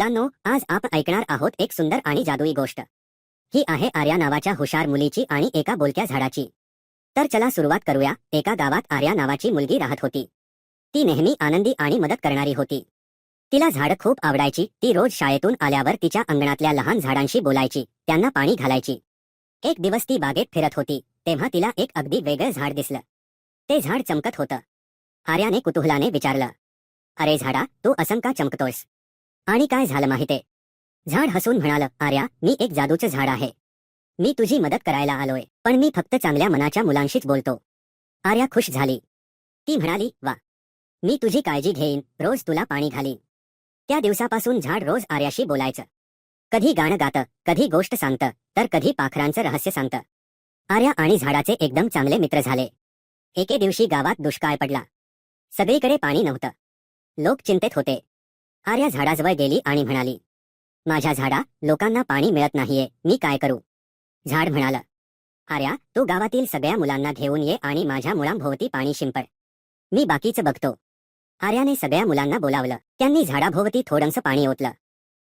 मुलांनो, आज आपण ऐकणार आहोत एक सुंदर आणि जादुई गोष्ट. ही आहे आर्या नावाच्या हुशार मुलीची आणि एका बोलक्या झाडाची. तर चला सुरुवात करूया. एका गावात आर्या नावाची मुलगी राहत होती. ती नेहमी आनंदी आणि मदत करणारी होती. तिला झाडं खूप आवडायची. ती रोज शाळेतून आल्यावर तिच्या अंगणातल्या लहान झाडांशी बोलायची, त्यांना पाणी घालायची. एक दिवस ती बागेत फिरत होती, तेव्हा तिला एक अगदी वेगळं झाड दिसलं. ते झाड चमकत होतं. आर्याने कुतूहलाने विचारलं, "अरे झाडा, तू असं का चमकतोयस? आणि काय झालं माहिते?" झाड हसून म्हणालं, "आर्या, मी एक जादूचं झाड आहे. मी तुझी मदत करायला आलोय, पण मी फक्त चांगल्या मनाच्या मुलांशीच बोलतो." आर्या खुश झाली. ती म्हणाली, "वा, मी तुझी काळजी घेईन, रोज तुला पाणी घालीन." त्या दिवसापासून झाड रोज आर्याशी बोलायचं. कधी गाणं गातं, कधी गोष्ट सांगतं, तर कधी पाखरांचं रहस्य सांगतं. आर्या आणि झाडाचे एकदम चांगले मित्र झाले. एके दिवशी गावात दुष्काळ पडला. सगळीकडे पाणी नव्हतं. लोक चिंतेत होते. आर्या झाडाजवळ गेली आणि म्हणाली, "माझ्या झाडा, लोकांना पाणी मिळत नाहीये, मी काय करू?" झाड म्हणालं, "आर्या, तू गावातील सगळ्या मुलांना घेऊन ये आणि माझ्या मुळांभोवती पाणी शिंपड. मी बाकीचं बघतो." आर्याने सगळ्या मुलांना बोलावलं. त्यांनी झाडाभोवती थोडंसं पाणी ओतलं.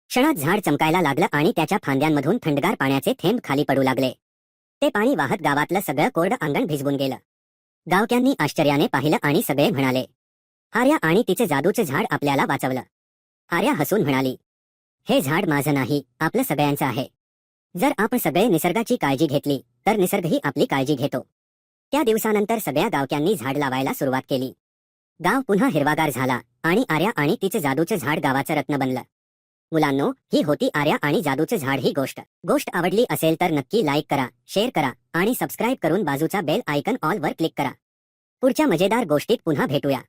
क्षणात झाड चमकायला लागलं आणि त्याच्या फांद्यांमधून थंडगार पाण्याचे थेंब खाली पडू लागले. ते पाणी वाहत गावातलं सगळं कोरडं अंगण भिजवून गेलं. गावक्यांनी आश्चर्याने पाहिलं आणि सगळे म्हणाले, "आर्या आणि तिचे जादूचे झाड आपल्याला वाचवलं." आर्या हसून म्हणाली, "हे झाड माझं नाही, आपलं सगळ्यांचं आहे. जर आपण सगळे निसर्गाची काळजी घेतली, तर निसर्गही आपली काळजी घेतो." त्या दिवसानंतर सगळ्या गावक्यांनी झाड लावायला सुरुवात केली. गाव पुन्हा हिरवागार झाला आणि आर्या आणि तिचे जादूचे झाड गावाचं रत्न बनलं. मुलांनो, ही होती आर्या आणि जादूचे झाड ही गोष्ट आवडली असेल तर नक्की लाईक करा, शेअर करा आणि सबस्क्राईब करून बाजूचा बेल आयकॉन ऑल वर क्लिक करा. पुढच्या मजेदार गोष्टीत पुन्हा भेटूया.